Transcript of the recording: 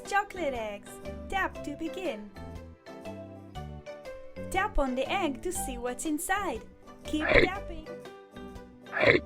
Chocolate eggs. Tap to begin. Tap on the egg to see what's inside. Keep tapping. Hey.